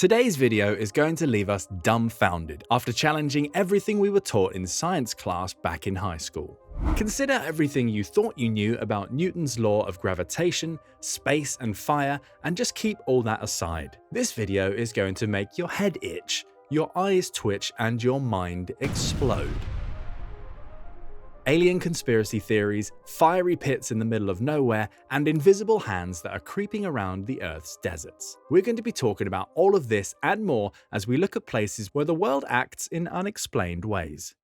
Today's video is going to leave us dumbfounded after challenging everything we were taught in science class back in high school. Consider everything you thought you knew about Newton's law of gravitation, space and fire, and just keep all that aside. This video is going to make your head itch, your eyes twitch, and your mind explode. Alien conspiracy theories, fiery pits in the middle of nowhere, and invisible hands that are creeping around the Earth's deserts. We're going to be talking about all of this and more as we look at places where the world acts in unexplained ways.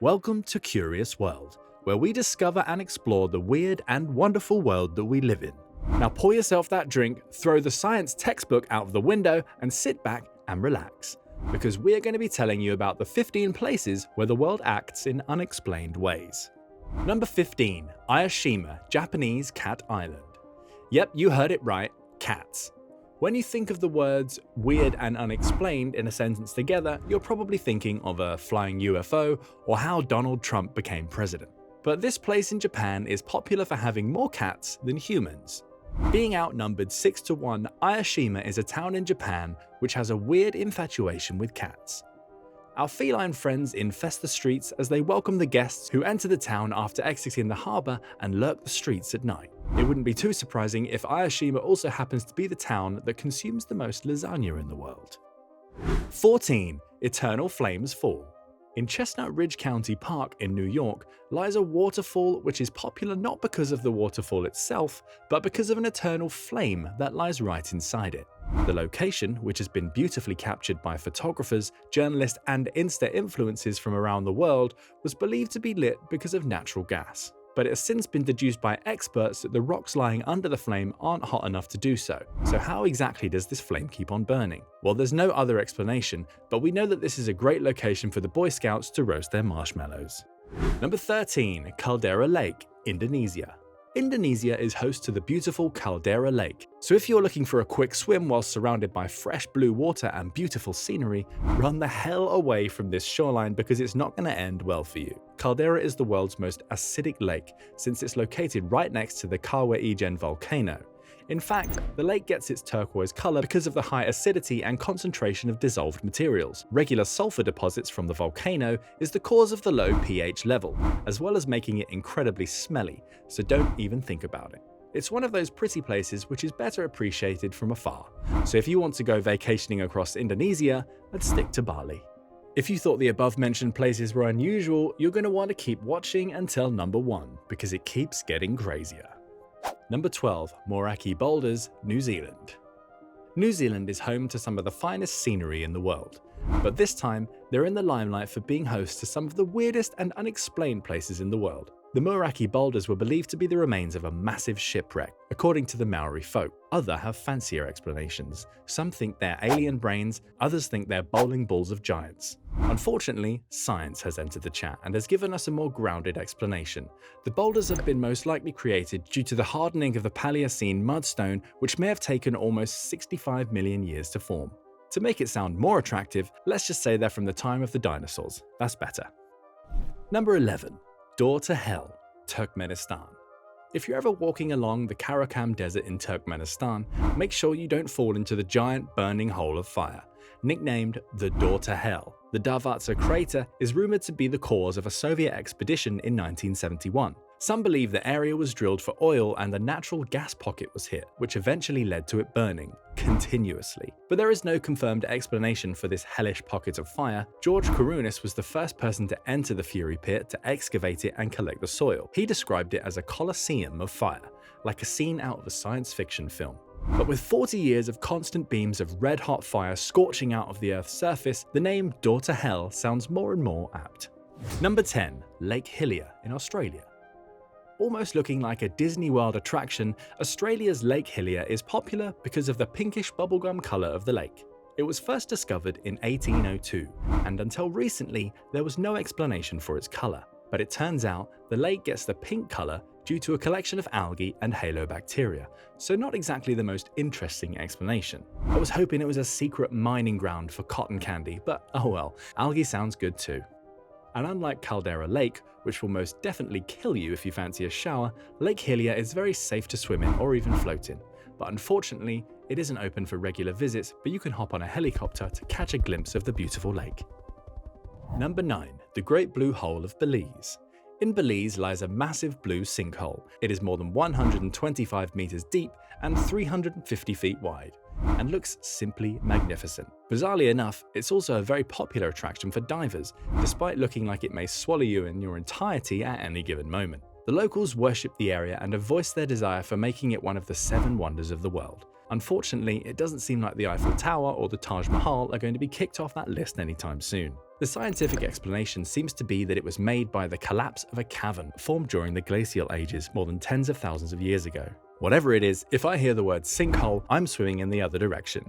Welcome to Curious World, where we discover and explore the weird and wonderful world that we live in. Now pour yourself that drink, throw the science textbook out of the window, and sit back and relax, because we're going to be telling you about the 15 places where the world acts in unexplained ways. Number 15. Ayashima, Japanese Cat Island. Yep, you heard it right, cats. When you think of the words weird and unexplained in a sentence together, you're probably thinking of a flying UFO or how Donald Trump became president. But this place in Japan is popular for having more cats than humans. Being outnumbered 6-1, Ayashima is a town in Japan which has a weird infatuation with cats. Our feline friends infest the streets as they welcome the guests who enter the town after exiting the harbour and lurk the streets at night. It wouldn't be too surprising if Ayashima also happens to be the town that consumes the most lasagna in the world. 14. Eternal Flames Fall. In Chestnut Ridge County Park in New York lies a waterfall which is popular not because of the waterfall itself, but because of an eternal flame that lies right inside it. The location, which has been beautifully captured by photographers, journalists, and Insta influencers from around the world, was believed to be lit because of natural gas. But it has since been deduced by experts that the rocks lying under the flame aren't hot enough to do so. So how exactly does this flame keep on burning? Well, there's no other explanation, but we know that this is a great location for the Boy Scouts to roast their marshmallows. Number 13. Caldera Lake, Indonesia. Indonesia is host to the beautiful Caldera Lake, so if you're looking for a quick swim while surrounded by fresh blue water and beautiful scenery, run the hell away from this shoreline because it's not going to end well for you. Caldera is the world's most acidic lake since it's located right next to the Kawa Ijen volcano. In fact, the lake gets its turquoise color because of the high acidity and concentration of dissolved materials. Regular sulfur deposits from the volcano is the cause of the low pH level, as well as making it incredibly smelly, so don't even think about it. It's one of those pretty places which is better appreciated from afar, so if you want to go vacationing across Indonesia, let's stick to Bali. If you thought the above mentioned places were unusual, you're going to want to keep watching until number 1, because it keeps getting crazier. Number 12. Moeraki Boulders, New Zealand. New Zealand is home to some of the finest scenery in the world, but this time they're in the limelight for being host to some of the weirdest and unexplained places in the world. The Moeraki Boulders were believed to be the remains of a massive shipwreck, according to the Maori folk. Others have fancier explanations. Some think they're alien brains, others think they're bowling balls of giants. Unfortunately, science has entered the chat and has given us a more grounded explanation. The boulders have been most likely created due to the hardening of the Paleocene mudstone, which may have taken almost 65 million years to form. To make it sound more attractive, let's just say they're from the time of the dinosaurs. That's better. Number 11. Door to Hell, Turkmenistan. If you're ever walking along the Karakum Desert in Turkmenistan, make sure you don't fall into the giant burning hole of fire. Nicknamed the Door to Hell, the Darvatsa crater is rumored to be the cause of a Soviet expedition in 1971. Some believe the area was drilled for oil and a natural gas pocket was hit, which eventually led to it burning continuously. But there is no confirmed explanation for this hellish pocket of fire. George Kourounis was the first person to enter the Fury pit to excavate it and collect the soil. He described it as a colosseum of fire, like a scene out of a science fiction film. But with 40 years of constant beams of red-hot fire scorching out of the Earth's surface, the name Door to Hell sounds more and more apt. Number 10. Lake Hillier in Australia. Almost looking like a Disney World attraction, Australia's Lake Hillier is popular because of the pinkish bubblegum colour of the lake. It was first discovered in 1802, and until recently there was no explanation for its colour. But it turns out the lake gets the pink colour due to a collection of algae and halobacteria, so not exactly the most interesting explanation. I was hoping it was a secret mining ground for cotton candy, but oh well, algae sounds good too. And unlike Caldera Lake, which will most definitely kill you if you fancy a shower, Lake Hillier is very safe to swim in or even float in. But unfortunately, it isn't open for regular visits, but you can hop on a helicopter to catch a glimpse of the beautiful lake. Number 9. The Great Blue Hole of Belize. In Belize lies a massive blue sinkhole. It is more than 125 meters deep and 350 feet wide, and looks simply magnificent. Bizarrely enough, it's also a very popular attraction for divers, despite looking like it may swallow you in your entirety at any given moment. The locals worship the area and have voiced their desire for making it one of the 7 wonders of the world. Unfortunately, it doesn't seem like the Eiffel Tower or the Taj Mahal are going to be kicked off that list anytime soon. The scientific explanation seems to be that it was made by the collapse of a cavern formed during the glacial ages more than tens of thousands of years ago. Whatever it is, if I hear the word sinkhole, I'm swimming in the other direction.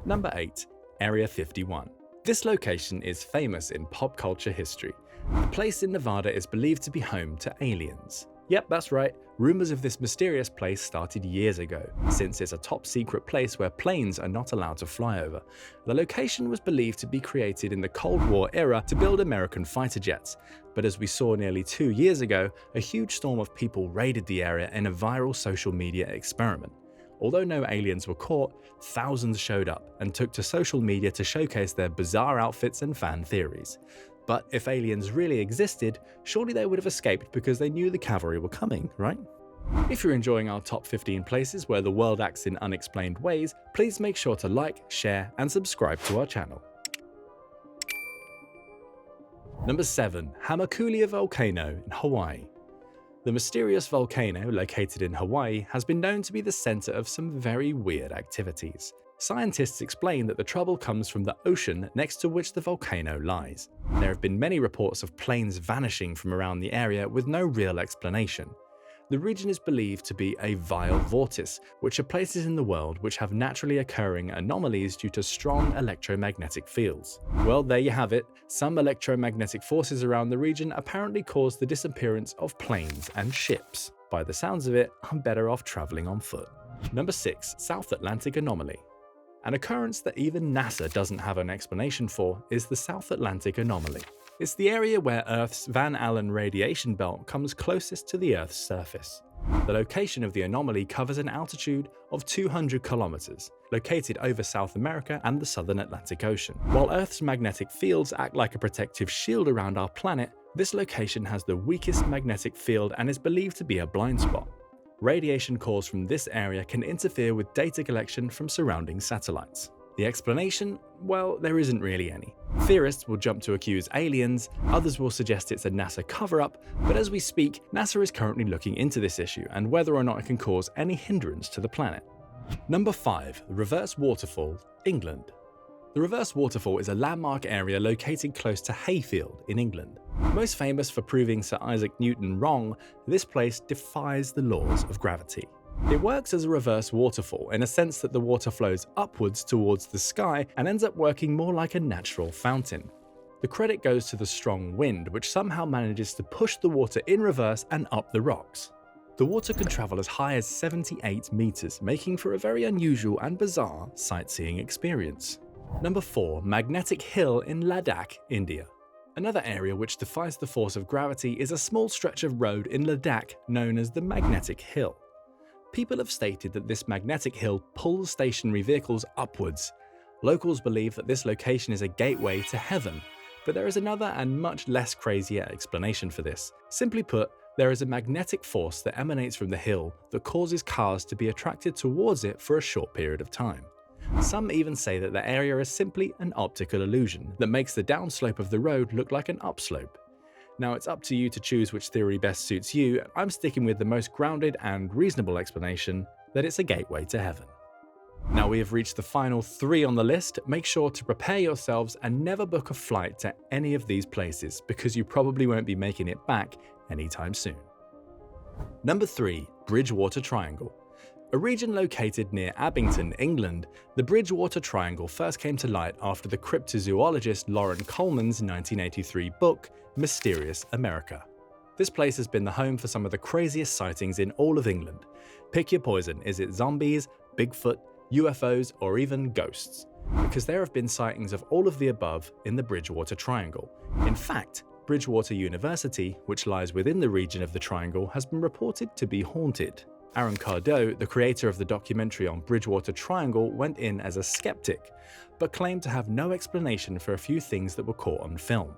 Number 8. Area 51. This location is famous in pop culture history. The place in Nevada is believed to be home to aliens. Yep, that's right. Rumors of this mysterious place started years ago, since it's a top secret place where planes are not allowed to fly over. The location was believed to be created in the Cold War era to build American fighter jets, but as we saw nearly 2 years ago, a huge storm of people raided the area in a viral social media experiment. Although no aliens were caught, thousands showed up and took to social media to showcase their bizarre outfits and fan theories. But if aliens really existed, surely they would have escaped because they knew the cavalry were coming, right? If you're enjoying our top 15 places where the world acts in unexplained ways, please make sure to like, share, and subscribe to our channel. Number 7. Hamakulia Volcano in Hawaii. The mysterious volcano located in Hawaii has been known to be the center of some very weird activities. Scientists explain that the trouble comes from the ocean next to which the volcano lies. There have been many reports of planes vanishing from around the area with no real explanation. The region is believed to be a vile vortice, which are places in the world which have naturally occurring anomalies due to strong electromagnetic fields. Well, there you have it. Some electromagnetic forces around the region apparently cause the disappearance of planes and ships. By the sounds of it, I'm better off traveling on foot. Number 6. South Atlantic Anomaly. An occurrence that even NASA doesn't have an explanation for is the South Atlantic Anomaly. It's the area where Earth's Van Allen radiation belt comes closest to the Earth's surface. The location of the anomaly covers an altitude of 200 kilometers, located over South America and the southern Atlantic Ocean. While Earth's magnetic fields act like a protective shield around our planet, this location has the weakest magnetic field and is believed to be a blind spot. Radiation caused from this area can interfere with data collection from surrounding satellites. The explanation? Well, there isn't really any. Theorists will jump to accuse aliens, others will suggest it's a NASA cover-up, but as we speak, NASA is currently looking into this issue and whether or not it can cause any hindrance to the planet. Number 5. The Reverse Waterfall, England. The Reverse Waterfall is a landmark area located close to Hayfield in England. Most famous for proving Sir Isaac Newton wrong, this place defies the laws of gravity. It works as a reverse waterfall in a sense that the water flows upwards towards the sky and ends up working more like a natural fountain. The credit goes to the strong wind, which somehow manages to push the water in reverse and up the rocks. The water can travel as high as 78 meters, making for a very unusual and bizarre sightseeing experience. Number 4. Magnetic Hill in Ladakh, India. Another area which defies the force of gravity is a small stretch of road in Ladakh known as the Magnetic Hill. People have stated that this magnetic hill pulls stationary vehicles upwards. Locals believe that this location is a gateway to heaven, but there is another and much less crazier explanation for this. Simply put, there is a magnetic force that emanates from the hill that causes cars to be attracted towards it for a short period of time. Some even say that the area is simply an optical illusion that makes the downslope of the road look like an upslope. Now it's up to you to choose which theory best suits you. I'm sticking with the most grounded and reasonable explanation that it's a gateway to heaven. Now we have reached the final 3 on the list. Make sure to prepare yourselves and never book a flight to any of these places because you probably won't be making it back anytime soon. Number 3. Bridgewater Triangle. A region located near Abington, England, the Bridgewater Triangle first came to light after the cryptozoologist Lauren Coleman's 1983 book, Mysterious America. This place has been the home for some of the craziest sightings in all of England. Pick your poison, is it zombies, Bigfoot, UFOs, or even ghosts? Because there have been sightings of all of the above in the Bridgewater Triangle. In fact, Bridgewater University, which lies within the region of the Triangle, has been reported to be haunted. Aaron Cardo, the creator of the documentary on Bridgewater Triangle, went in as a skeptic, but claimed to have no explanation for a few things that were caught on film.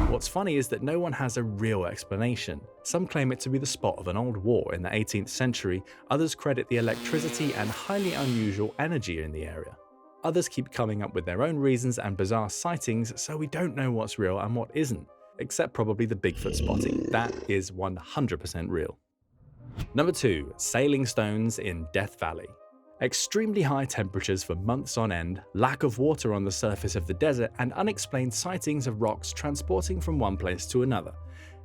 What's funny is that no one has a real explanation. Some claim it to be the spot of an old war in the 18th century, others credit the electricity and highly unusual energy in the area. Others keep coming up with their own reasons and bizarre sightings, so we don't know what's real and what isn't, except probably the Bigfoot spotting. That is 100% real. Number 2. Sailing stones in Death Valley. Extremely high temperatures for months on end, lack of water on the surface of the desert, and unexplained sightings of rocks transporting from one place to another.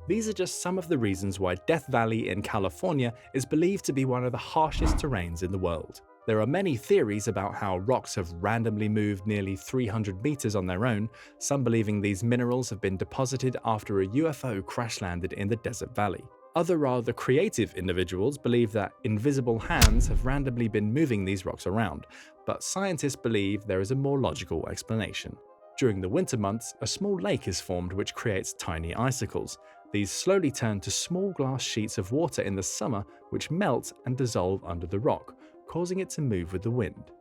These are just some of the reasons why Death Valley in California is believed to be one of the harshest terrains in the world. There are many theories about how rocks have randomly moved nearly 300 meters on their own, some believing these minerals have been deposited after a UFO crash landed in the desert valley. Other rather creative individuals believe that invisible hands have randomly been moving these rocks around, but scientists believe there is a more logical explanation. During the winter months, a small lake is formed which creates tiny icicles. These slowly turn to small glass sheets of water in the summer which melt and dissolve under the rock, causing it to move with the wind.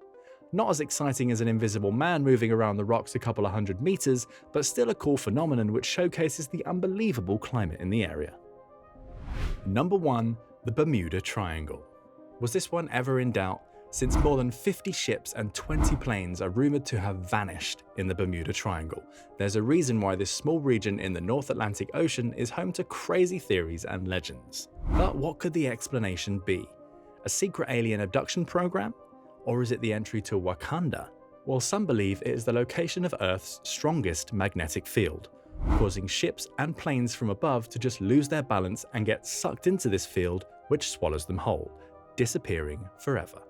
Not as exciting as an invisible man moving around the rocks a couple of hundred meters, but still a cool phenomenon which showcases the unbelievable climate in the area. Number 1. The Bermuda Triangle. Was this one ever in doubt? Since more than 50 ships and 20 planes are rumored to have vanished in the Bermuda Triangle, there's a reason why this small region in the North Atlantic Ocean is home to crazy theories and legends. But what could the explanation be? A secret alien abduction program? Or is it the entry to Wakanda? Well, some believe it is the location of Earth's strongest magnetic field, causing ships and planes from above to just lose their balance and get sucked into this field, which swallows them whole, disappearing forever.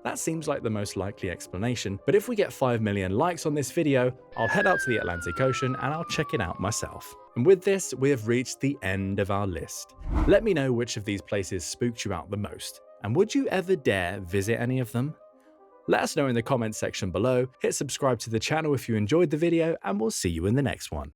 That seems like the most likely explanation, but if we get 5 million likes on this video, I'll head out to the Atlantic Ocean and I'll check it out myself. And with this, we have reached the end of our list. Let me know which of these places spooked you out the most, and would you ever dare visit any of them? Let us know in the comments section below, hit subscribe to the channel if you enjoyed the video, and we'll see you in the next one.